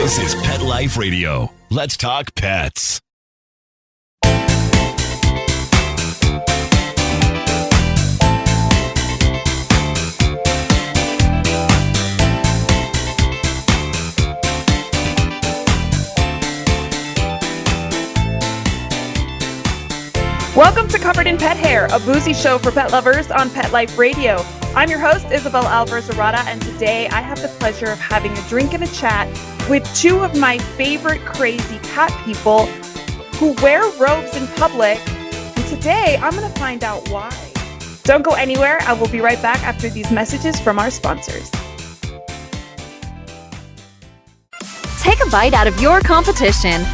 This is Pet Life Radio. Let's talk pets. Welcome to Covered in Pet Hair, a boozy show for pet lovers on Pet Life Radio. I'm your host, Isabel Alvarez-Arata, and today I have the pleasure of having a drink and a chat with two of my favorite crazy cat people who wear robes in public. And today I'm going to find out why. Don't go anywhere. I will be right back after these messages from our sponsors. Take a bite out of your competition.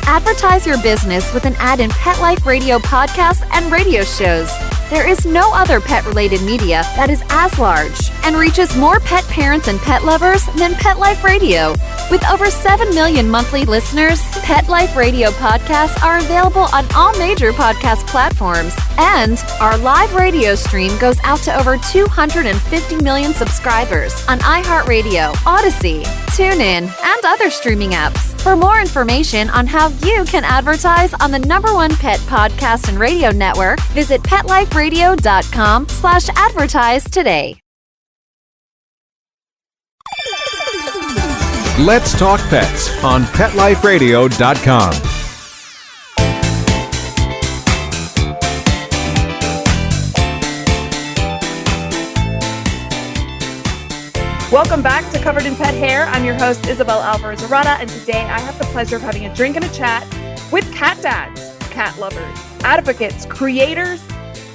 Advertise your business with an ad in Pet Life Radio podcasts and radio shows. There is no other pet-related media that is as large and reaches more pet parents and pet lovers than Pet Life Radio. With over 7 million monthly listeners, Pet Life Radio podcasts are available on all major podcast platforms. And our live radio stream goes out to over 250 million subscribers on iHeartRadio, Odyssey, TuneIn, and other streaming apps. For more information on how you can advertise on the #1 pet podcast and radio network, visit PetLifeRadio.com/advertise today. Let's Talk Pets on PetLifeRadio.com. Welcome back to Covered in Pet Hair. I'm your host, Isabel Alvarez-Arata, and today I have the pleasure of having a drink and a chat with cat dads, cat lovers, advocates, creators,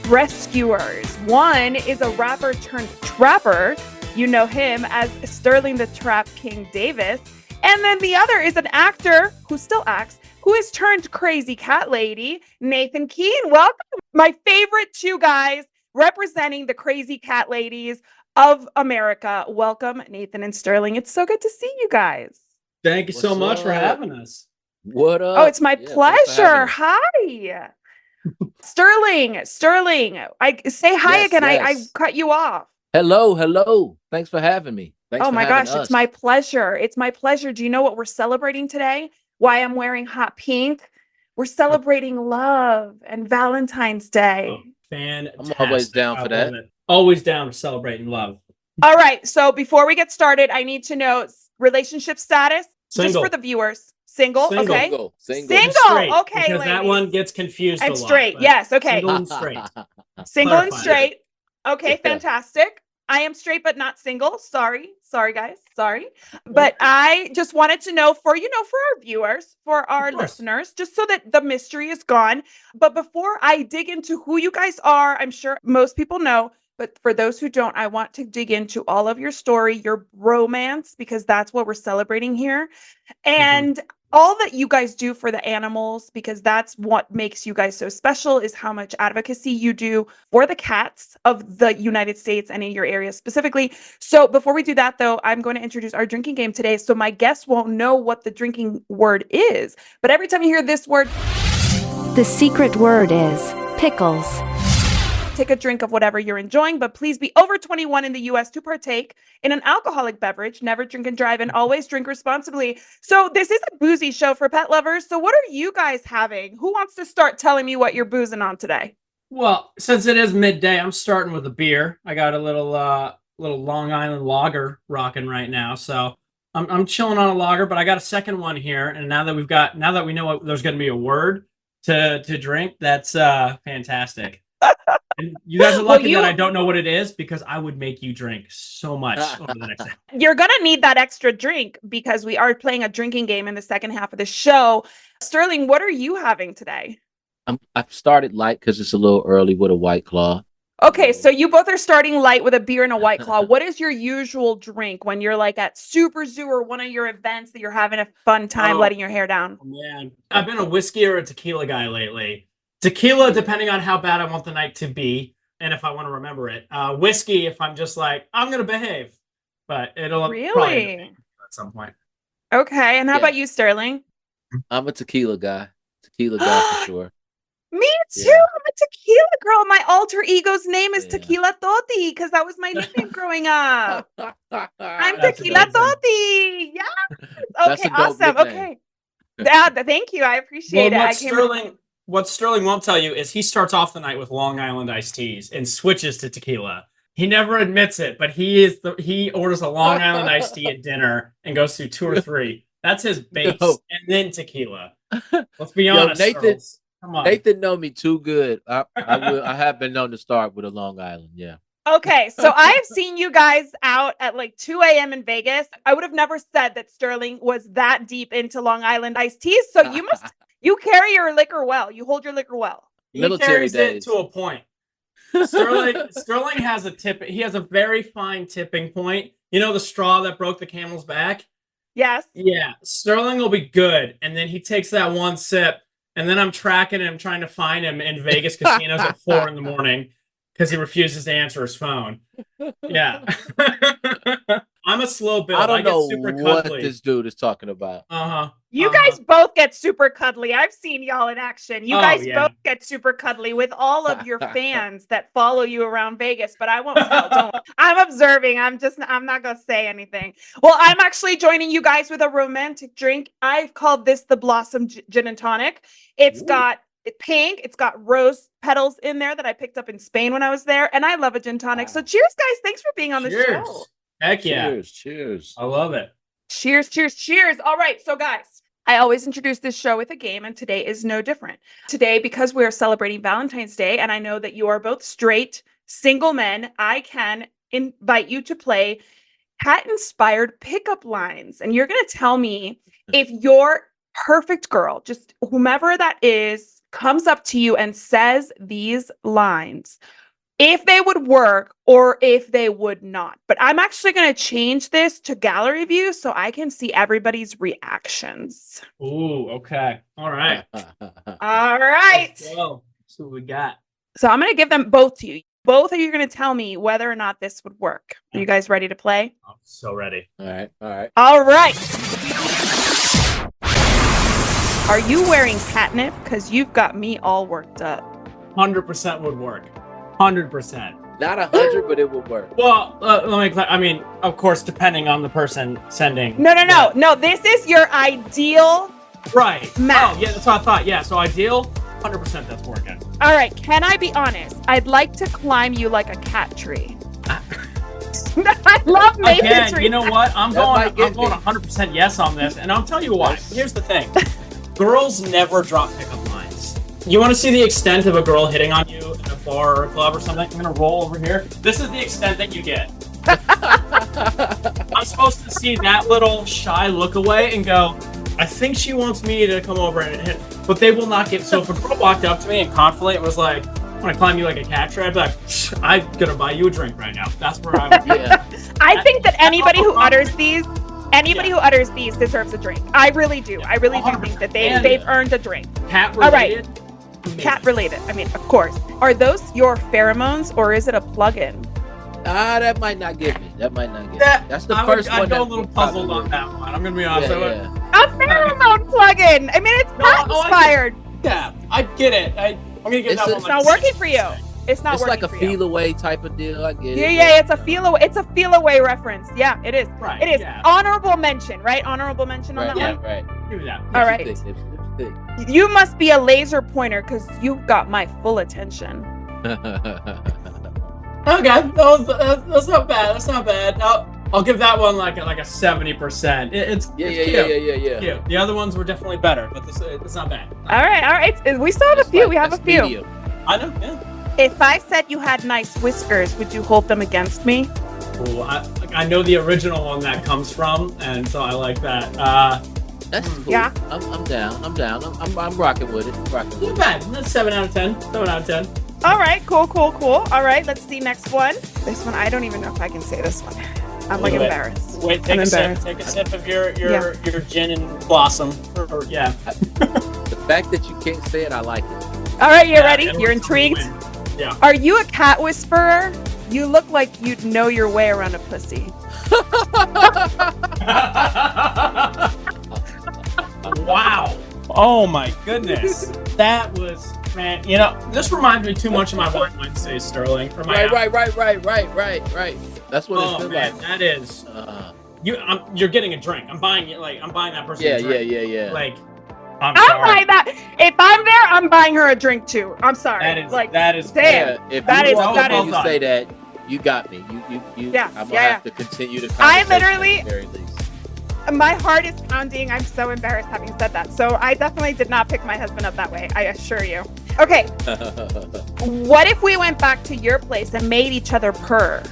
rescuers. One is a rapper turned trapper. You know him as Sterling the TrapKing Davis. And then the other is an actor who still acts, who has turned crazy cat lady, Nathan Kehn. Welcome, my favorite two guys representing the crazy cat ladies of America. Welcome, Nathan and Sterling. It's so good to see you guys. Thank you so much for having us. What up? Oh, it's my pleasure. Hi. Sterling, I say hi again. Yes. I cut you off. Hello. Thanks for having me. Thanks Oh for my having gosh, us. it's my pleasure. It's my pleasure. Do you know what we're celebrating today? Why I'm wearing hot pink? We're celebrating love and Valentine's Day. Oh, fantastic. I'm always down for that. Always down for celebrating love. All right. So before we get started, I need to know relationship status. Just Single. for the viewers. Single. Okay. Single. Straight, Okay, because that ladies. one gets confused And a lot, straight. but Yes. Okay. Single and straight. Single and Clarify. straight. Okay, Yeah. fantastic. I am straight but not single. Sorry, guys. Sorry. But I just wanted to know for our viewers, for our listeners, just so that the mystery is gone. But before I dig into who you guys are, I'm sure most people know, but for those who don't, I want to dig into all of your story, your bromance, because that's what we're celebrating here. And all that you guys do for the animals, because that's what makes you guys so special, is how much advocacy you do for the cats of the United States and in your area specifically. So before we do that, though, I'm going to introduce our drinking game today. So my guests won't know what the drinking word is, but every time you hear this word, The secret word is pickles. take a drink of whatever you're enjoying, but please be over 21 in the U.S. to partake in an alcoholic beverage. Never drink and drive, and always drink responsibly. So this is a boozy show for pet lovers. So what are you guys having? Who wants to start telling me what you're boozing on today? Well, since it is midday, I'm starting with a beer. I got a little Long Island lager rocking right now. So I'm chilling on a lager, but I got a second one here. And now that we know there's going to be a word to drink, that's fantastic. And you guys are lucky that I don't know what it is, because I would make you drink so much over the next day. You're going to need that extra drink because we are playing a drinking game in the second half of the show. Sterling, what are you having today? I've started light because it's a little early with a White Claw. Okay, so you both are starting light with a beer and a White Claw. What is your usual drink when you're like at Super Zoo or one of your events that you're having a fun time letting your hair down? Oh, man, I've been a whiskey or a tequila guy lately. Tequila, depending on how bad I want the night to be and if I want to remember it. Whiskey, if I'm just like, I'm going to behave. But it'll probably at some point. Okay, and how about you, Sterling? I'm a tequila guy. Tequila guy for sure. Me too. Yeah. I'm a tequila girl. My alter ego's name is Yeah. Tequila Toti because that was my nickname growing up. I'm That's Tequila amazing. Toti. Yeah. That's Okay, a dope awesome. nickname. Okay. Thank you. I appreciate it. What Sterling won't tell you is he starts off the night with Long Island iced teas and switches to tequila. He never admits it, but he orders a Long Island iced tea at dinner and goes through 2 or 3. That's his base, and then tequila. Let's be honest, Nathan. Charles. Come on. Nathan know me too good. I have been known to start with a Long Island. Yeah. Okay, so I have seen you guys out at like 2 a.m. in Vegas. I would have never said that Sterling was that deep into Long Island iced teas. So you carry your liquor well. You hold your liquor well. He carries it to a point. Sterling has a tip. He has a very fine tipping point. You know the straw that broke the camel's back? Yes. Yeah. Sterling will be good. And then he takes that one sip. And then I'm tracking him, trying to find him in Vegas casinos at 4 a.m. because he refuses to answer his phone. Yeah. I'm a slow build. I don't know super what cuddly. this dude is talking about. You guys both get super cuddly. I've seen y'all in action. You guys both get super cuddly with all of your fans that follow you around Vegas, but I won't tell. Don't. I'm observing. I'm not going to say anything. Well, I'm actually joining you guys with a romantic drink. I've called this the Blossom Gin and Tonic. It's got pink. It's got rose petals in there that I picked up in Spain when I was there. And I love a gin tonic. So cheers, guys. Thanks for being on the show. Heck yeah. Cheers. I love it. Cheers. All right. So guys, I always introduce this show with a game, and today is no different. Today, because we're celebrating Valentine's Day, and I know that you are both straight, single men, I can invite you to play cat-inspired pickup lines. And you're going to tell me if your perfect girl, just whomever that is, comes up to you and says these lines, if they would work or if they would not. But I'm actually going to change this to gallery view so I can see everybody's reactions. Ooh, okay. All right. All right. Let's go. See what we got. So I'm going to give them both to you. Both of you are going to tell me whether or not this would work. Are you guys ready to play? I'm so ready. All right. All right. Are you wearing catnip? Because you've got me all worked up. 100% would work. 100%. Not 100, but it will work. Well, let me. I mean, of course, depending on the person sending. No. This is your ideal. Right. Match. Oh, yeah, that's what I thought. Yeah, so ideal, 100% that's working. All right. Can I be honest? I'd like to climb you like a cat tree. I love masonry. Again, you know what? I'm going 100% yes on this, and I'll tell you why. Here's the thing: girls never drop pickup lines. You want to see the extent of a girl hitting on you in a bar or a club or something? I'm gonna roll over here. This is the extent that you get. I'm supposed to see that little shy look away and go, I think she wants me to come over and hit, but they will not get. So if a girl walked up to me and confidently was like, I'm gonna climb you like a cat tree, I'd be like, I'm gonna buy you a drink right now. That's where I would be. I think that anybody who utters these deserves a drink. I really do. I really do think that they've earned a drink. Cat related. All right. Cat related. I mean, of course. Are those your pheromones or is it a plug-in? That might not get me. That's the first one. I go a little puzzled on that one. I'm gonna be honest. A pheromone plug-in. I mean, it's cat inspired. I get it. I'm gonna get that one. It's not working for you. It's not working like a for you. feel away type of deal. I get it. Yeah. It's a feel away. It's a feel away reference. Yeah, it is. Right. It is. Yeah. Honorable mention, right? Honorable mention on that one. Right. Do that. All right. You must be a laser pointer because you've got my full attention. Okay, that's not bad. That's not bad. I'll give that one like a 70%. It's cute. Cute. The other ones were definitely better, but it's not bad. All right. We still have a few. We have a few. Medium. I know. Yeah. If I said you had nice whiskers, would you hold them against me? Ooh, I know the original one that comes from, and so I like that. That's cool. Yeah. I'm down. I'm rocking with it. Not bad. That's 7 out of 10. 7 out of 10. All right. Cool. All right. Let's see next one. This one, I don't even know if I can say this one. I'm like embarrassed. Wait, take a sip of your gin and blossom. Yeah. The fact that you can't say it, I like it. All right. You're ready? You're intrigued? Yeah. Are you a cat whisperer? You look like you'd know your way around a pussy. Wow. Oh my goodness. That was, man, this reminds me too much of my Wine Wednesday, Sterling. Right. That's what it feels like. That is. you're getting a drink. I'm buying it. Like I'm buying that person. a drink. Yeah. Like I'm I'm sorry. buying that. If I'm there, I'm buying her a drink too. I'm sorry. That is damn. Yeah, if That you is- walk that up and is- you say that, you got me. You. Yeah, I'm gonna yeah, have to continue the I conversation literally- at the very least. My heart is pounding. I'm so embarrassed having said that. So I definitely did not pick my husband up that way. I assure you. Okay. What if we went back to your place and made each other purr?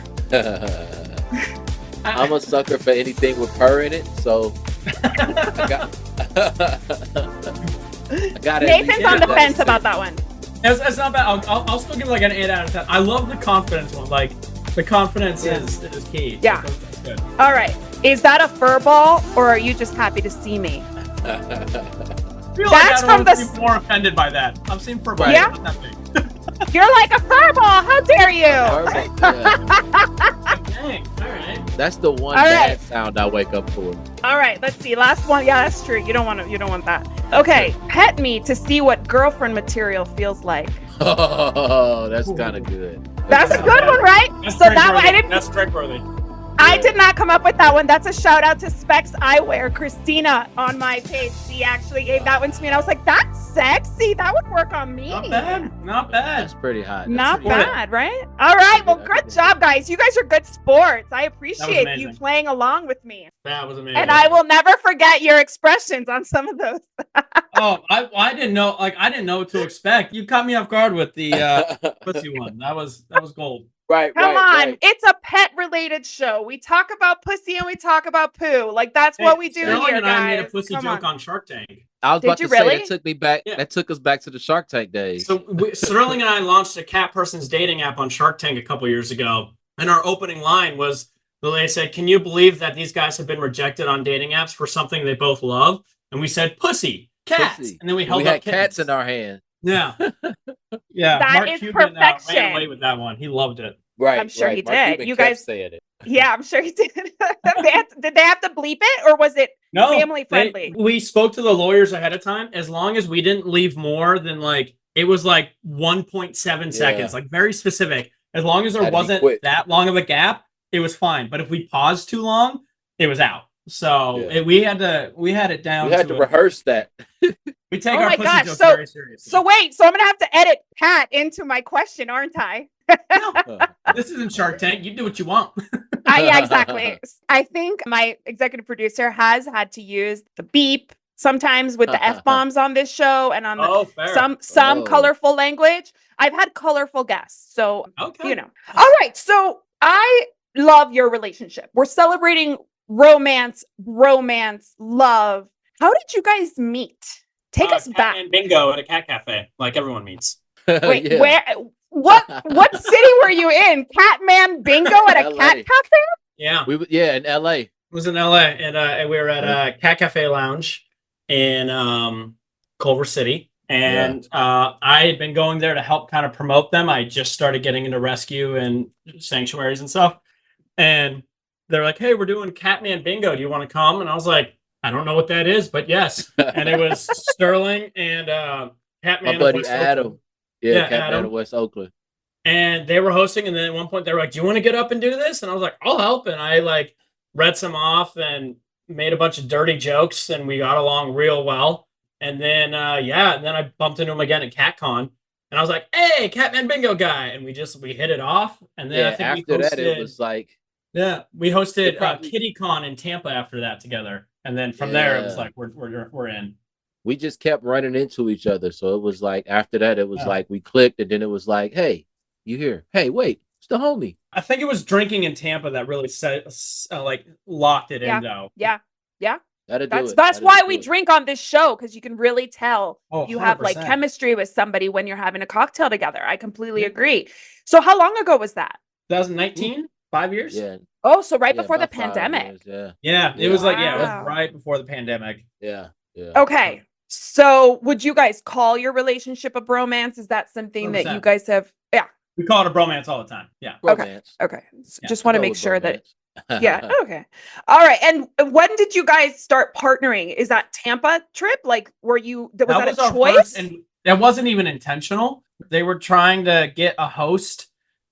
I'm a sucker for anything with purr in it, so I got it. Nathan's on the fence about that one. It's not bad. I'll still give it like an 8 out of 10. I love the confidence one. Like the confidence is key. Yeah. That's good. All right. Is that a fur ball or are you just happy to see me? I feel That's like I from the- would be more offended by that. I'm seeing for Right. Yeah? Not that big. You're like a fur ball. How dare you? Yeah. Dang. All right. That's the one All bad right. sound I wake up for. All right, let's see. Last one. Yeah, that's true. You don't want that. Okay, pet me to see what girlfriend material feels like. Oh, that's kind of good. That's a good one, right? That's So that one, That's drink-worthy. I did not come up with that one. That's a shout out to Specs Eyewear, Christina on my page. She actually gave that one to me, and I was like, "That's sexy. That would work on me." Not bad. Not That's bad. pretty hot. That's Not pretty hot. bad, right? All right. Well, good job, guys. You guys are good sports. I appreciate you amazing. playing along with me, That was amazing. and I will never forget your expressions on some of those. Oh, I didn't know. Like I didn't know what to expect. You caught me off guard with the pussy one. That was gold. Right. Come right, on, right. it's a pet-related show. We talk about pussy and we talk about poo. Like that's what we do Sterling here, and guys. I made a pussy Come joke on. on Shark Tank. I was Did about you to say really? that took me back. Yeah. That took us back to the Shark Tank days. So Sterling and I launched a cat person's dating app on Shark Tank a couple years ago, and our opening line was the lady said, "Can you believe that these guys have been rejected on dating apps for something they both love?" And we said, "Pussy, cats," Pussy. and then we And held we up had cats kittens. in our hand. Yeah, yeah. That Mark is Cuban perfection. ran away with that one. He loved it. Right. I'm sure right. he Mark did. Cuban You kept guys- saying it. Yeah, I'm sure he did. Did they have to bleep it, or was it No, family friendly? We spoke to the lawyers ahead of time. As long as we didn't leave more than it was 1.7 seconds, like very specific. As long as there Had to be wasn't quick. that long of a gap, it was fine. But if we paused too long, it was out. So Yeah. we had it down. We had to rehearse that. We take Oh our my pussy gosh, jokes so- very seriously. So wait, so I'm gonna have to edit Pat into my question, aren't I? This isn't Shark Tank. You do what you want. Yeah, exactly. I think my executive producer has had to use the beep sometimes with the F-bombs on this show and on the, Oh, fair. some Oh. colorful language. I've had colorful guests, so Okay. you know. All right, so I love your relationship. We're celebrating romance, love. How did you guys meet? Take us back. And bingo at a cat cafe, like everyone meets. Wait, Yeah. where? What city were you in? Catman Bingo at a LA. cat cafe? Yeah. In LA. It was in LA, and we were at a Cat Cafe Lounge in Culver City, and I had been going there to help kind of promote them. I just started getting into rescue and sanctuaries and stuff, and they're like, "Hey, we're doing Catman Bingo. Do you want to come?" And I was like, "I don't know what that is, but yes." And it was Sterling and Catman. My of buddy West Adam. Oakland. Yeah, Yeah, Catman Adam. of West Oakland. And they were hosting, and then at one point they were like, "Do you want to get up and do this?" And I was like, "I'll help." And I read some off and made a bunch of dirty jokes, and we got along real well. And then and then I bumped into him again at CatCon, and I was like, "Hey, Catman Bingo guy," and we hit it off. And then Yeah, I think after we hosted, that it was like we hosted probably- KittyCon in Tampa after that together, and then from there it was Yeah. like we're in. we just kept running into each other. So it was like after that it was Yeah. like we clicked, and then it was like, hey, you here? Hey, wait, it's the homie. I think it was drinking in Tampa that really locked it Yeah. in though. Yeah. That'll do That's it. that's That'll why do we it. drink on this show, because you can really tell Oh, you have 100%. chemistry with somebody when you're having a cocktail together. I completely Yeah. agree. So how long ago was that? 2019, 5 years. Yeah. Oh, so right yeah, before the about 5 pandemic. years, Yeah, it was it was Wow. right before the pandemic. Yeah. Okay. So would you guys call your relationship a bromance? Is that something that you 100%. guys have? Yeah. We call it a bromance all the time. Yeah. Romance. Okay. Yeah, Just want to Go make with sure that. bromance. Yeah. Okay. All right. And when did you guys start partnering? Is that Tampa trip? Like, was that a our choice? first, and that wasn't even intentional. They were trying to get a host,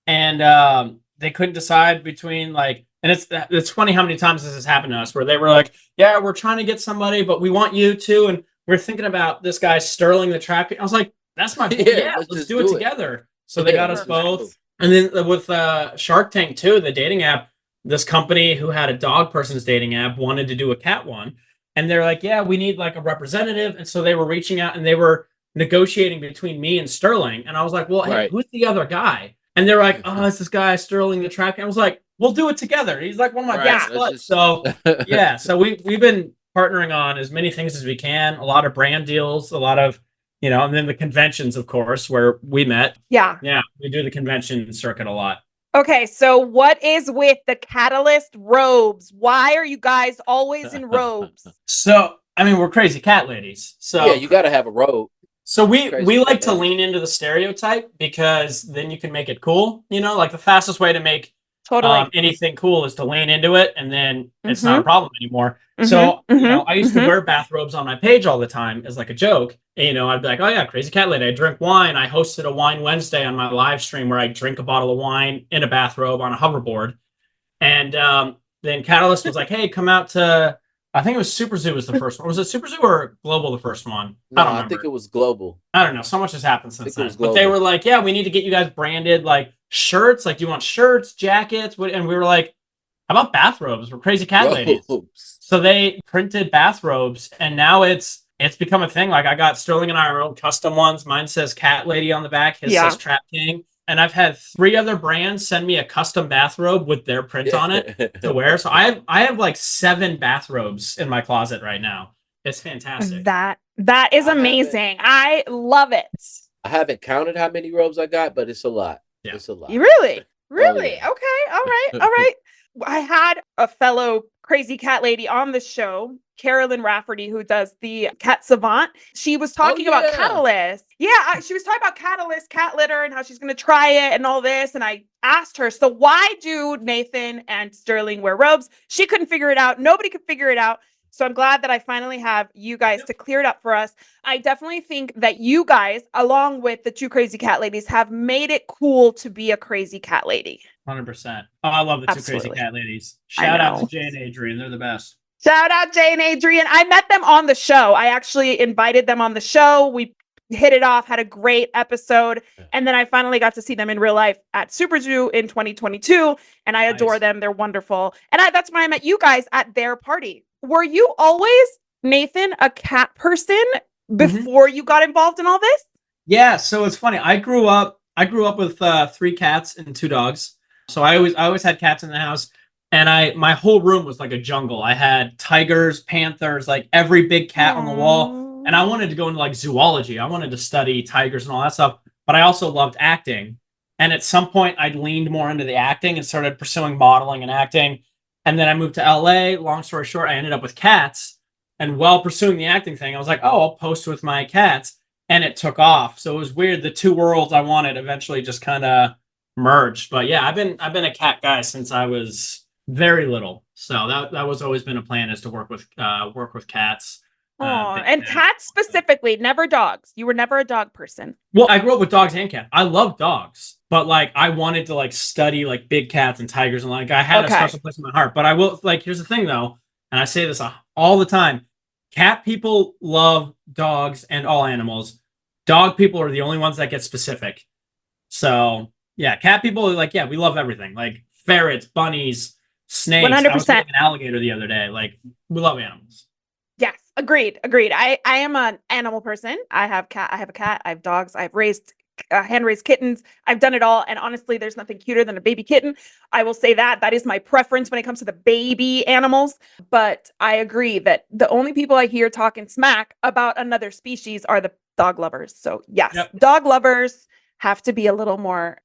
and they couldn't decide between And it's funny how many times this has happened to us where they were like, yeah, we're trying to get somebody, but we want you too. And we're thinking about this guy Sterling the TrapKing. I was like, that's my boy. Yeah, let's do it together. So they got us both. And then with Shark Tank too, the dating app, this company who had a dog person's dating app wanted to do a cat one. And they're like, yeah, we need like a representative. And so they were reaching out and they were negotiating between me and Sterling. And I was like, well, hey, who's the other guy? And they're like, oh, it's this guy, Sterling the TrapKing. I was like, we'll do it together. He's like one of my best buds. So yeah, so we've been partnering on as many things as we can, a lot of brand deals, a lot of, and then the conventions, of course, where we met. Yeah. Yeah, we do the convention circuit a lot. Okay, so what is with the Catalyst robes? Why are you guys always in robes? So, I mean, we're crazy cat ladies. So yeah, you got to have a robe. So we like to lean into the stereotype because then you can make it cool. Like the fastest way to make anything cool is to lean into it, and then it's not a problem anymore. So, I used to wear bathrobes on my page all the time as like a joke. And, I'd be like, oh yeah, crazy cat lady. I drink wine. I hosted a Wine Wednesday on my live stream where I drink a bottle of wine in a bathrobe on a hoverboard. And then Catalyst was like, hey, come out to, I think it was Super Zoo was the first one. Was it Super Zoo or Global the first one? No, I think it was Global. I don't know. So much has happened since then. But they were like, yeah, we need to get you guys branded like shirts. Like, do you want shirts, jackets? And we were like, how about bathrobes? We're crazy cat ladies. So they printed bathrobes, and now it's become a thing. Like I got Sterling and I our own custom ones. Mine says CatLady on the back. His says TrapKing. And I've had 3 other brands send me a custom bathrobe with their print on it to wear. So I have like 7 bathrobes in my closet right now. It's fantastic. That is amazing. I love it. I haven't counted how many robes I got, but it's a lot. Yeah. It's a lot. Really? Oh, yeah. Okay. All right. I had a fellow crazy cat lady on the show, Carolyn Rafferty, who does the Cat Savant. She was talking about Catalyst. Yeah, she was talking about Catalyst, cat litter, and how she's going to try it and all this. And I asked her, so why do Nathan and Sterling wear robes? She couldn't figure it out. Nobody could figure it out. So I'm glad that I finally have you guys to clear it up for us. I definitely think that you guys, along with the 2 crazy cat ladies, have made it cool to be a crazy cat lady. 100%. Oh, I love the 2 crazy cat ladies. Shout out to Jay and Adrian. They're the best. Shout out Jay and Adrian. I met them on the show. I actually invited them on the show. We hit it off, had a great episode. And then I finally got to see them in real life at Super Zoo in 2022. And I adore them. They're wonderful. And that's when I met you guys at their party. Were you always, Nathan, a cat person before you got involved in all this? Yeah. So it's funny. I grew up with 3 cats and 2 dogs. So I always had cats in the house. And my whole room was like a jungle. I had tigers, panthers, like every big cat on the wall. And I wanted to go into like zoology. I wanted to study tigers and all that stuff. But I also loved acting. And at some point, I leaned more into the acting and started pursuing modeling and acting. And then I moved to LA. Long story short, I ended up with cats. And while pursuing the acting thing, I was like, oh, I'll post with my cats. And it took off. So it was weird. The 2 worlds I wanted eventually just kind of merged. But yeah, I've been a cat guy since I was very little. So that was always been a plan, is to work with cats. And cats specifically, never dogs. You were never a dog person. Well, I grew up with dogs and cats. I love dogs, but like I wanted to like study like big cats and tigers, and like I had a special place in my heart. But I will, like, here's the thing though, and I say this all the time: cat people love dogs and all animals. Dog people are the only ones that get specific. So yeah, cat people are like, yeah, we love everything, like ferrets, bunnies, snakes. 100%. I was with an alligator the other day. Like, we love animals. Yes, agreed. I am an animal person. I have a cat. I have dogs. I've raised hand-raised kittens. I've done it all. And honestly, there's nothing cuter than a baby kitten. I will say that is my preference when it comes to the baby animals. But I agree that the only people I hear talking smack about another species are the dog lovers. So yes, Dog lovers have to be a little more,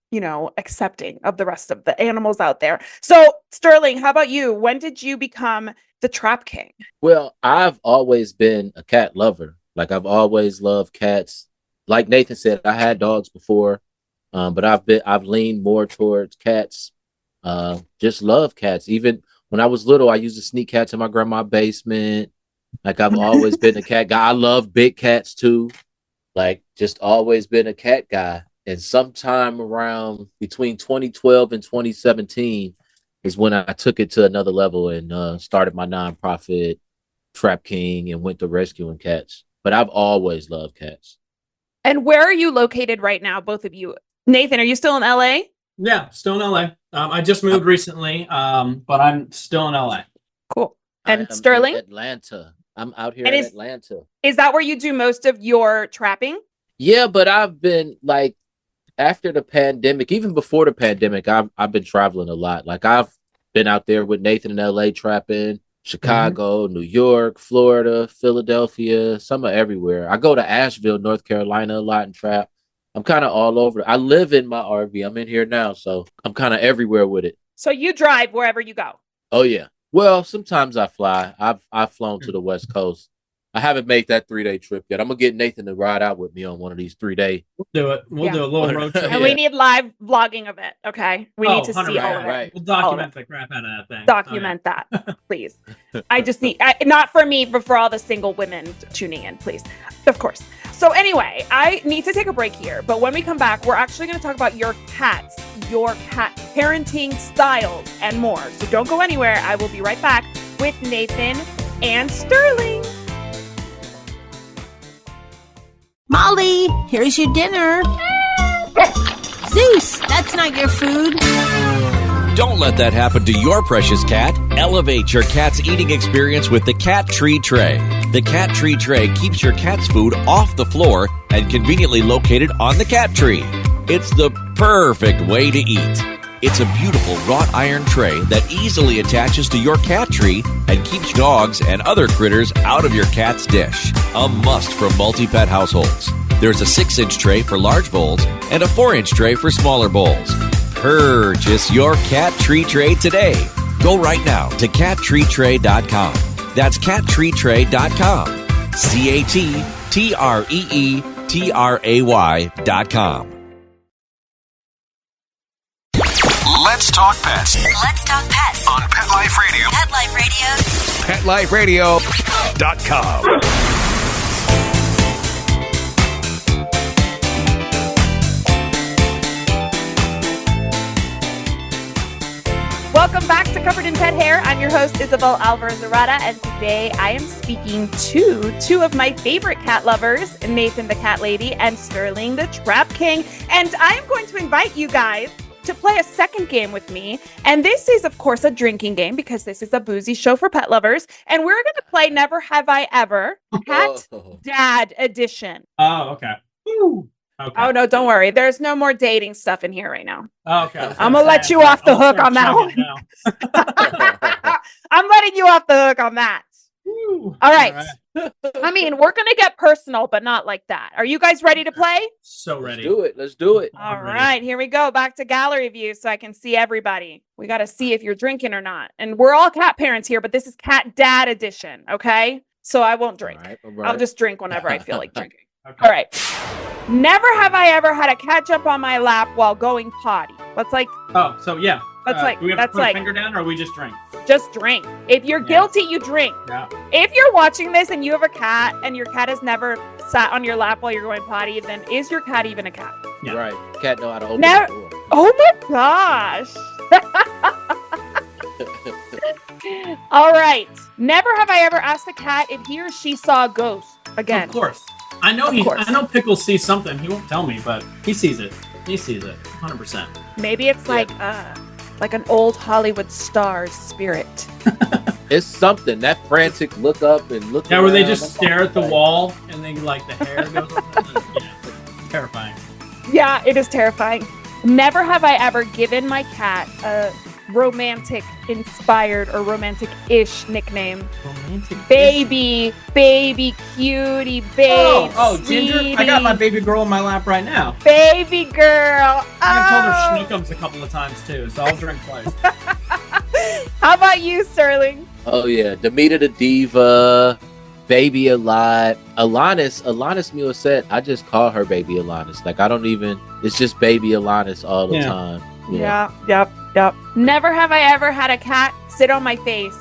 accepting of the rest of the animals out there. So Sterling, how about you? When did you become the TrapKing? Well, I've always been a cat lover. Like, I've always loved cats. Like Nathan said, I had dogs before, but I've leaned more towards cats. Just love cats. Even when I was little, I used to sneak cats in my grandma's basement. Like, I've always been a cat guy. I love big cats too. Like, just always been a cat guy. And sometime around between 2012 and 2017, is when I took it to another level and started my nonprofit TrapKing and went to rescuing cats. But I've always loved cats. And where are you located right now, both of you? Nathan, are you still in LA? Yeah, still in LA. I just moved recently, but I'm still in LA. Cool. And I'm Sterling? in Atlanta. I'm out here And in Atlanta. Is that where you do most of your trapping? Yeah, but I've been like after the pandemic, even before the pandemic, I've been traveling a lot. Like I've been out there with Nathan in LA trapping, Chicago, New York, Florida, Philadelphia, some are everywhere. I go to Asheville, North Carolina a lot and trap. I'm kind of all over. I live in my RV. I'm in here now, so I'm kind of everywhere with it. So you drive wherever you go. Oh yeah. Well, sometimes I fly. I've flown to the West Coast. I haven't made that 3-day trip yet. I'm gonna get Nathan to ride out with me on one of these 3-day. We'll do it. We'll do a little road trip. And we need live vlogging of it. Okay. We need to see all of it. Right. We'll document the crap out of that thing. Document that, please. I just need, not for me, but for all the single women tuning in, please. Of course. So anyway, I need to take a break here. But when we come back, we're actually going to talk about your cat parenting styles and more. So don't go anywhere. I will be right back with Nathan and Sterling. Molly, here's your dinner. Zeus, that's not your food. Don't let that happen to your precious cat. Elevate your cat's eating experience with the Cat Tree Tray. The Cat Tree Tray keeps your cat's food off the floor and conveniently located on the cat tree. It's the perfect way to eat. It's a beautiful wrought iron tray that easily attaches to your cat tree and keeps dogs and other critters out of your cat's dish. A must for multi-pet households. There's a 6-inch tray for large bowls and a 4-inch tray for smaller bowls. Purchase your Cat Tree Tray today. Go right now to cattreetray.com. That's cattreetray.com. CATTREETRAY.com. Let's talk pets Let's talk pets on Pet Life Radio. Pet Life Radio. PetLifeRadio.com. Welcome back to Covered in Pet Hair. I'm your host, Isabel Alvarez-Arata, and today I am speaking to two of my favorite cat lovers, Nathan the CatLady and Sterling the TrapKing. And I am going to invite you guys to play a second game with me. And this is, of course, a drinking game because this is a boozy show for pet lovers. And we're going to play Never Have I Ever, Cat Dad Edition. Oh, okay. Ooh. Okay. Oh, no, don't worry. There's no more dating stuff in here right now. Oh, okay. I'm going to let you off the hook on that one. I'm letting you off the hook on that. All right. I mean, we're going to get personal, but not like that. Are you guys ready to play? So ready. Let's do it. All right, here we go. Back to gallery view so I can see everybody. We got to see if you're drinking or not. And we're all cat parents here, but this is Cat Dad Edition, okay? So I won't drink. All right. I'll just drink whenever I feel like drinking. Okay. All right. Never have I ever had a cat jump on my lap while going potty. That's like, Oh, so yeah. That's like- do we have that's to put like- a finger down or we just drink? just drink. If you're guilty, you drink. Yeah. If you're watching this and you have a cat and your cat has never sat on your lap while you're going potty, then is your cat even a cat? Yeah. Right. Cat know how to open Now- the door. Oh my gosh. All right. Never have I ever asked a cat if he or she saw a ghost. Again. Of course. I know course. I know Pickles sees something. He won't tell me, but he sees it. He sees it. 100%. Maybe it's like an old Hollywood star's spirit. It's something. That frantic look up and look Yeah, where they around. just stare at the wall and then like the hair goes over. Yeah, it's terrifying. Yeah, it is terrifying. Never have I ever given my cat a romantic inspired or romantic-ish nickname. Romantic. Baby, cutie, babe. Oh, Ginger. I got my baby girl in my lap right now. Baby girl. I told her Oh. schnookums a couple of times too, so I'll drink twice. How about you, Sterling? Oh yeah, Demeter the Diva, Baby Alive, Alanis Musette. I just call her Baby Alanis. Like I don't even. It's just Baby Alanis all the time. Yeah. Yep. Never have I ever had a cat sit on my face.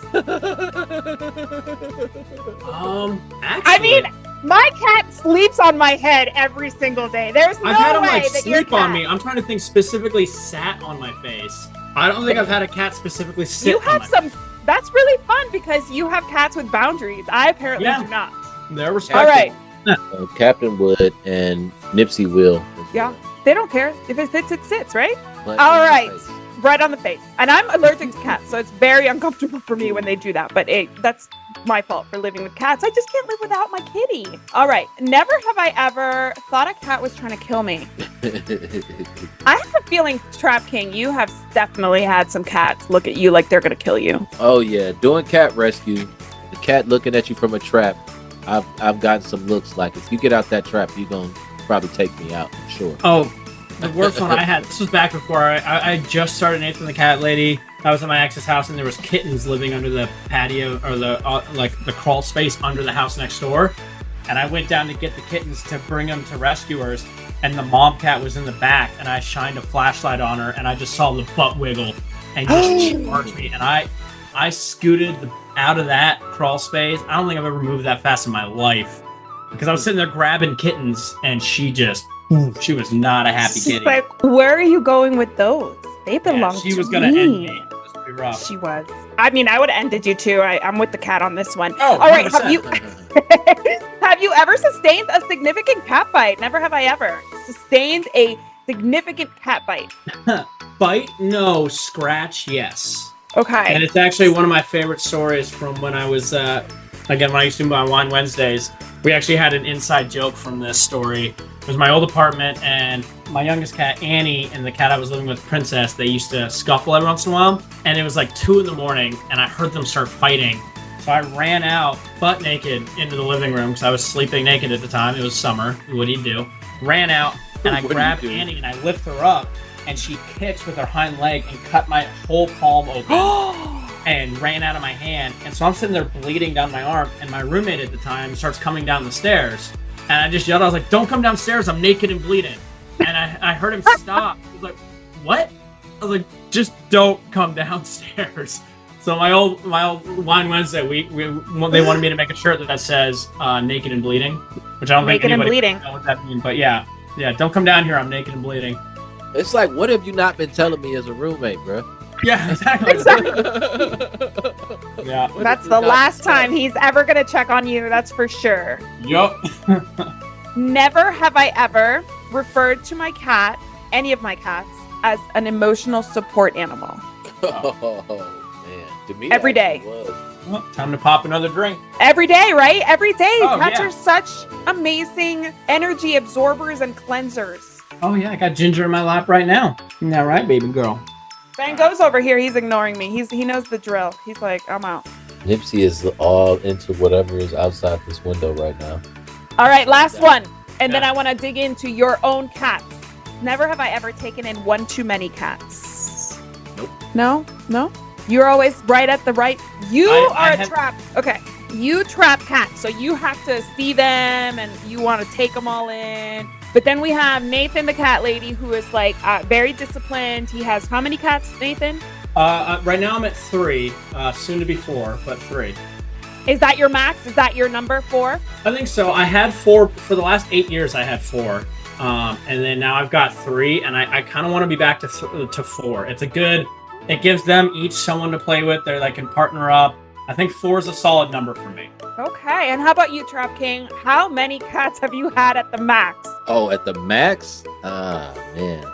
Actually, I mean, my cat sleeps on my head every single day. There's no I've had him way like that your sleep on cat- me. I'm trying to think specifically sat on my face. I don't think I've had a cat specifically sit. You have some. That's really fun because you have cats with boundaries. I apparently do not. They're respectful. All right. Captain would and Nipsey will. Yeah, they don't care. If it fits, it sits, right? But All right. Right on the face. And I'm allergic to cats, so it's very uncomfortable for me when they do that. But that's my fault for living with cats. I just can't live without my kitty. All right. Never have I ever thought a cat was trying to kill me. I have a feeling, TrapKing, you have definitely had some cats look at you like they're going to kill you. Oh, yeah. Doing cat rescue, the cat looking at you from a trap. I've gotten some looks like, if you get out that trap, you're going to probably take me out, I'm sure. Oh, the worst one I had, this was back before I just started Nathan the Cat Lady. I was at my ex's house and there was kittens living under the patio or the crawl space under the house next door. And I went down to get the kittens to bring them to rescuers. And the mom cat was in the back and I shined a flashlight on her and I just saw the butt wiggle and just charged me. And I scooted out of that crawl space. I don't think I've ever moved that fast in my life because I was sitting there grabbing kittens and she was not a happy kitty. Like, where are you going with those? They belong to me. She was going to end me. It was pretty rough. She was. I mean, I would have ended you too. I'm with the cat on this one. Oh, all right. 100%. Have you ever sustained a significant cat bite? Never have I ever sustained a significant cat bite. Bite? No. Scratch? Yes. Okay. And it's actually one of my favorite stories from when I was, again, when I used to do my Wine Wednesdays. We actually had an inside joke from this story. It was my old apartment, and my youngest cat, Annie, and the cat I was living with, Princess, they used to scuffle every once in a while. And it was like 2 a.m, and I heard them start fighting. So I ran out, butt naked, into the living room, because I was sleeping naked at the time. It was summer. What do you do? Ran out, and I grabbed Annie, and I lift her up, and she kicks with her hind leg and cut my whole palm open. And ran out of my hand. And so I'm sitting there bleeding down my arm, and my roommate at the time starts coming down the stairs. And I just yelled, I was like, don't come downstairs, I'm naked and bleeding. And I heard him stop. He was like, what? I was like, just don't come downstairs. So my old Wine Wednesday, they wanted me to make a shirt that says naked and bleeding, which I don't think anybody know what that means. But yeah, don't come down here, I'm naked and bleeding. It's like, what have you not been telling me as a roommate, bro? Yeah, exactly. Yeah. That's the last time he's ever going to check on you, that's for sure. Yup. Never have I ever referred to my cat, any of my cats, as an emotional support animal. Oh, man. To me, every day. Well, time to pop another drink. Every day, right? Every day. Oh, Cats are such amazing energy absorbers and cleansers. Oh, yeah. I got Ginger in my lap right now. Isn't that right, baby girl? Van Gogh's over here. He's ignoring me. He knows the drill. He's like, I'm out. Nipsey is all into whatever is outside this window right now. All right, last one. And then I want to dig into your own cats. Never have I ever taken in one too many cats. Nope. No? You're always right at the right. You are a trap. Okay. You trap cats. So you have to see them and you want to take them all in. But then we have Nathan the Cat Lady, who is like very disciplined. He has how many cats, Nathan? Right now I'm at 3, soon to be 4, but 3. Is that your max? Is that your number 4? I think so. I had 4 for the last 8 years. I had 4, and then now I've got 3, and I kind of want to be back to 4. It gives them each someone to play with. They can partner up. I think 4 is a solid number for me. Okay, and how about you, TrapKing? How many cats have you had at the max? Oh, at the max? Man.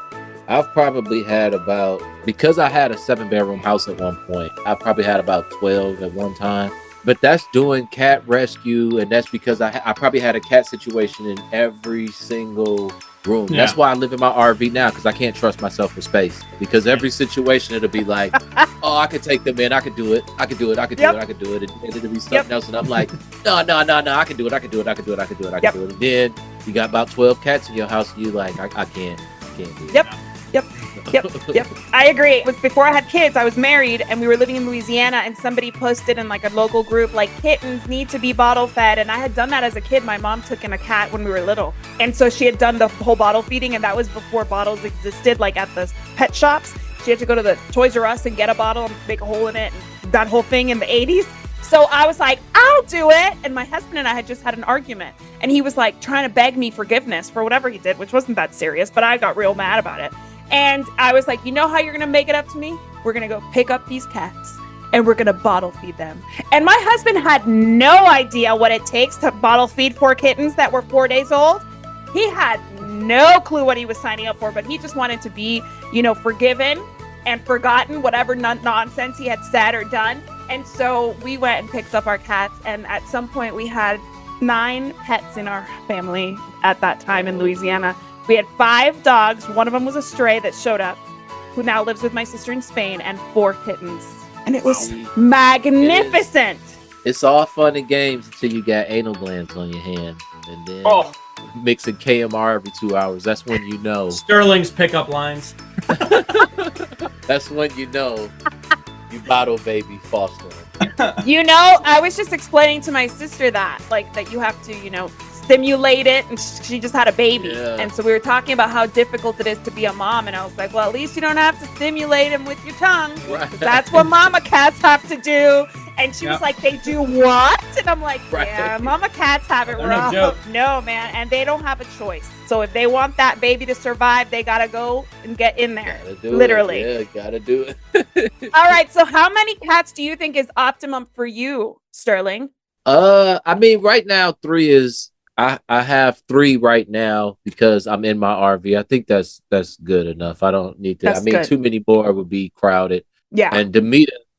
I've probably had about, because I had a 7-bedroom house at one point, I probably had about 12 at one time. But that's doing cat rescue, and that's because I probably had a cat situation in every single room. Yeah. That's why I live in my RV now, because I can't trust myself for space. Because every situation, it'll be like, oh, I could take them in, I could do it, I could do it. And it'll be something else, and I'm like, no, I can do it. And then you got about 12 cats in your house, and you're like, I can't do it. Yep. I agree. It was before I had kids. I was married and we were living in Louisiana, and somebody posted in like a local group, like, kittens need to be bottle fed. And I had done that as a kid. My mom took in a cat when we were little. And so she had done the whole bottle feeding, and that was before bottles existed, like at the pet shops. She had to go to the Toys R Us and get a bottle and make a hole in it, and that whole thing in the 80s. So I was like, I'll do it. And my husband and I had just had an argument, and he was like trying to beg me forgiveness for whatever he did, which wasn't that serious, but I got real mad about it. And I was like, you know how you're going to make it up to me? We're going to go pick up these cats and we're going to bottle feed them. And my husband had no idea what it takes to bottle feed 4 kittens that were 4 days old. He had no clue what he was signing up for, but he just wanted to be, forgiven and forgotten whatever nonsense he had said or done. And so we went and picked up our cats. And at some point we had 9 pets in our family at that time in Louisiana. We had 5 dogs. One of them was a stray that showed up, who now lives with my sister in Spain, and 4 kittens. And it was magnificent. It's all fun and games until you got anal glands on your hand. And then mixing KMR every 2 hours. That's when you know. Sterling's pickup lines. That's when you know you bottle baby fostering. I was just explaining to my sister that you have to, stimulate it, and she just had a baby. Yeah. And so we were talking about how difficult it is to be a mom, and I was like, well, at least you don't have to stimulate him with your tongue. Right. That's what mama cats have to do. And she was like, they do what? And I'm like, yeah, mama cats have it rough. No, man. And they don't have a choice. So if they want that baby to survive, they got to go and get in there. Literally. Yeah, got to do it. All right. So how many cats do you think is optimum for you, Sterling? Right now, 3 is... I have 3 right now because I'm in my RV. I think that's good enough. I don't need to. Good. Too many more would be crowded. Yeah. And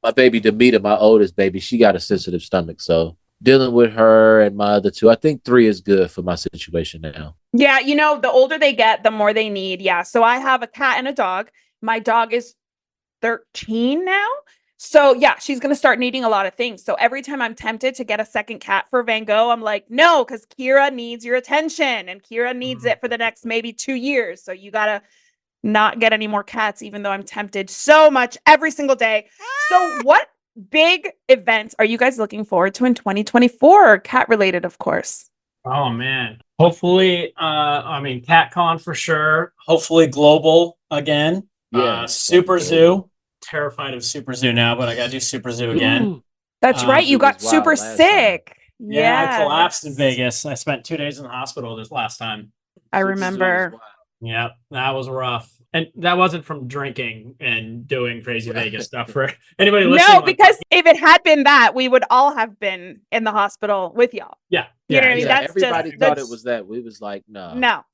my baby Demita, my oldest baby, she got a sensitive stomach. So dealing with her and my other 2, I think 3 is good for my situation now. Yeah. The older they get, the more they need. Yeah. So I have a cat and a dog. My dog is 13 now. So yeah, she's going to start needing a lot of things. So every time I'm tempted to get a second cat for Van Gogh, I'm like, no, because Kira needs your attention and Kira needs it for the next maybe 2 years. So you got to not get any more cats, even though I'm tempted so much every single day. So what big events are you guys looking forward to in 2024? Cat related, of course. Oh man. Hopefully, CatCon for sure. Hopefully global again. Yeah. Super Zoo. Terrified of Super Zoo now, but I gotta do Super Zoo again. Ooh, that's right. You got super sick. Yeah, I collapsed in Vegas. I spent 2 days in the hospital this last time. I remember. Yeah, that was rough. And that wasn't from drinking and doing crazy Vegas stuff for anybody listening. No, because if it had been that, we would all have been in the hospital with y'all. Yeah. You know what I mean? Everybody thought it was that. We was like, no.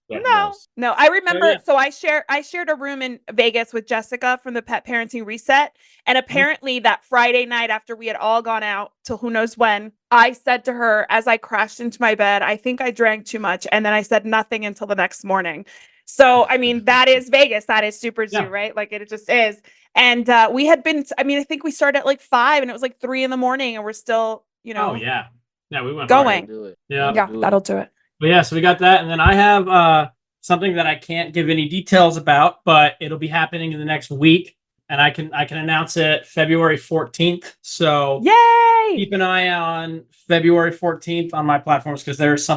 I remember. So I shared a room in Vegas with Jessica from the Pet Parenting Reset. And apparently that Friday night after we had all gone out till who knows when, I said to her as I crashed into my bed, I think I drank too much. And then I said nothing until the next morning. So, that is Vegas. That is Super Zoo, right? Like it just is. And we had been, I think we started at like 5 and it was like 3 a.m. and we're still, Oh, yeah. Yeah, we went going. Yeah, that'll do it. But yeah, so we got that. And then I have something that I can't give any details about, but it'll be happening in the next week. And I can announce it February 14th. So yay! Keep an eye on February 14th on my platforms because there's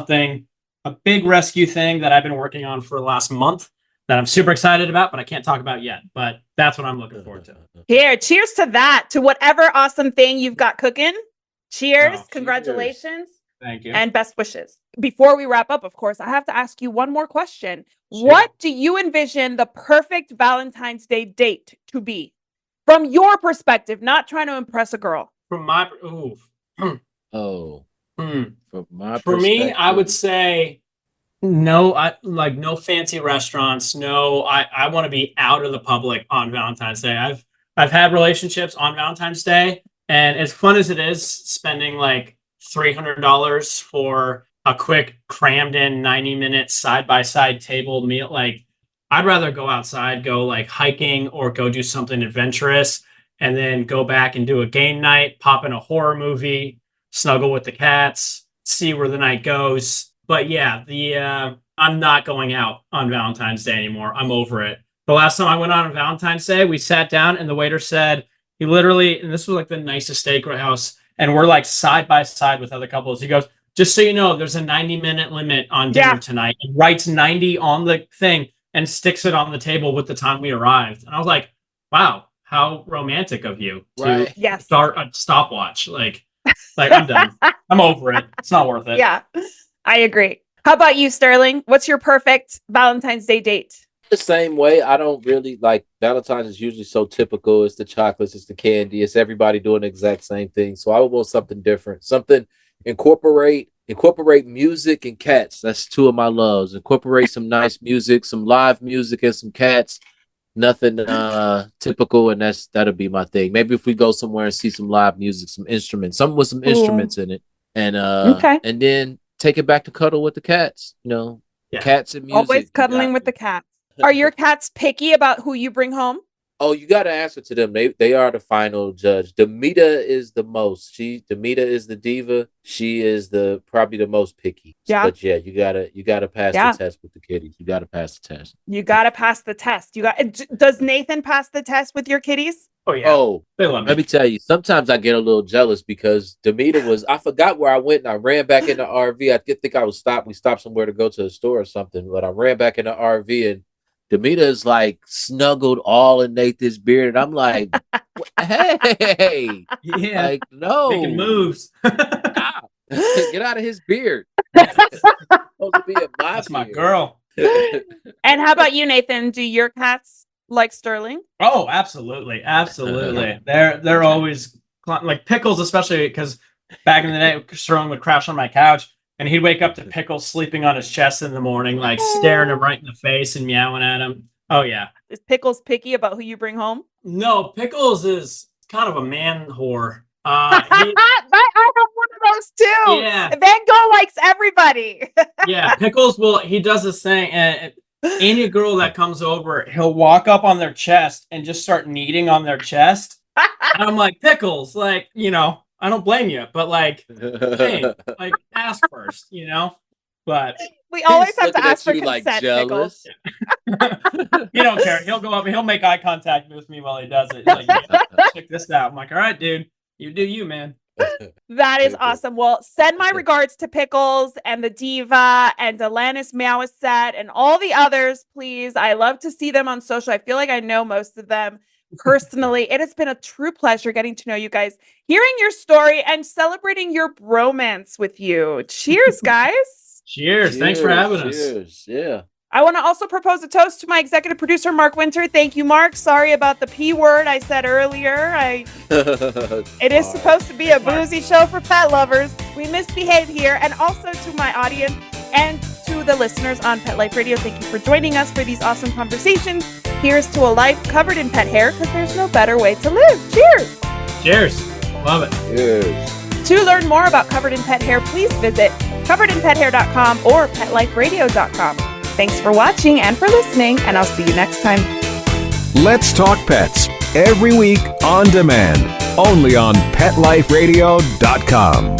a big rescue thing that I've been working on for the last month that I'm super excited about, but I can't talk about yet. But that's what I'm looking forward to. Here, cheers to that, to whatever awesome thing you've got cooking. Cheers. Congratulations. Cheers. Thank you. And best wishes. Before we wrap up, of course, I have to ask you one more question. Sure. What do you envision the perfect Valentine's Day date to be? From your perspective, not trying to impress a girl. From my For me, I would say no. No fancy restaurants. No, I want to be out of the public on Valentine's Day. I've had relationships on Valentine's Day, and as fun as it is, spending like $300 for a quick crammed in 90-minute side-by-side table meal. Like, I'd rather go outside, go like hiking or go do something adventurous, and then go back and do a game night, pop in a horror movie, snuggle with the cats, see where the night goes. But yeah, I'm not going out on Valentine's Day anymore. I'm over it. The last time I went on Valentine's Day, we sat down and the waiter said, he literally, and this was like the nicest steakhouse, and we're like side by side with other couples. He goes, just so you know, there's a 90-minute limit on dinner tonight. And writes 90 on the thing and sticks it on the table with the time we arrived. And I was like, wow, how romantic of you to start a stopwatch. Like I'm done. I'm over it. It's not worth it. Yeah, I agree. How about you, Sterling? What's your perfect Valentine's Day date? The same way. I don't really like Valentine's is usually so typical. It's the chocolates, it's the candy, it's everybody doing the exact same thing. So I would want something different, something incorporate music and cats. That's two of my loves. Incorporate some nice music, some live music, and some cats. Nothing typical, and that'll be my thing. Maybe if we go somewhere and see some live music, some instruments, something with some instruments in it, and and then take it back to cuddle with the cats. Cats and music. Always cuddling with the cats. Are your cats picky about who you bring home? Oh, you got to answer to them. They are the final judge. Demita is the most. Demita is the diva. She is probably the most picky. Yeah. But yeah, you gotta pass the test with the kitties. You gotta pass the test. You gotta pass the test. Does Nathan pass the test with your kitties? Oh yeah. Oh, they love me. Let me tell you. Sometimes I get a little jealous because Demita I forgot where I went and I ran back in the RV. I think I was stopped. We stopped somewhere to go to the store or something, but I ran back in the RV and Demita is like snuggled all in Nathan's beard, and I'm like, "Hey, like no, making moves. Get out of his beard." Supposed to be in That's my girl. And how about you, Nathan? Do your cats like Sterling? Oh, absolutely. They're always like Pickles, especially because back in the day, Sterling would crash on my couch. And he'd wake up to Pickles sleeping on his chest in the morning, like staring him right in the face and meowing at him. Oh, yeah. Is Pickles picky about who you bring home? No, Pickles is kind of a man whore. I have one of those too. Yeah. Van Gogh likes everybody. Yeah, Pickles he does this thing. And any girl that comes over, he'll walk up on their chest and just start kneading on their chest. And I'm like, Pickles, like, I don't blame you, but like, hey, like ask first, But we always have to ask for like consent, jealous. Pickles. He don't care. He'll go up and he'll make eye contact with me while he does it. He's like, check this out. I'm like, all right, dude, you do you, man. That is awesome. Well, send my regards to Pickles and the Diva and Alanis Mousset and all the others, please. I love to see them on social. I feel like I know most of them personally. It has been a true pleasure getting to know you guys, hearing your story, and celebrating your bromance with you. Cheers, guys. Cheers. Thanks for having us. Cheers. Yeah. I want to also propose a toast to my executive producer, Mark Winter. Thank you, Mark. Sorry about the P word I said earlier. It is supposed to be a boozy show for pet lovers. We misbehave here. And also to my audience and to the listeners on Pet Life Radio, thank you for joining us for these awesome conversations. Here's to a life covered in pet hair, because there's no better way to live. Cheers. Cheers. Love it. Cheers. To learn more about Covered in Pet Hair, please visit coveredinpethair.com or petliferadio.com. Thanks for watching and for listening, and I'll see you next time. Let's Talk Pets, every week on demand, only on PetLifeRadio.com.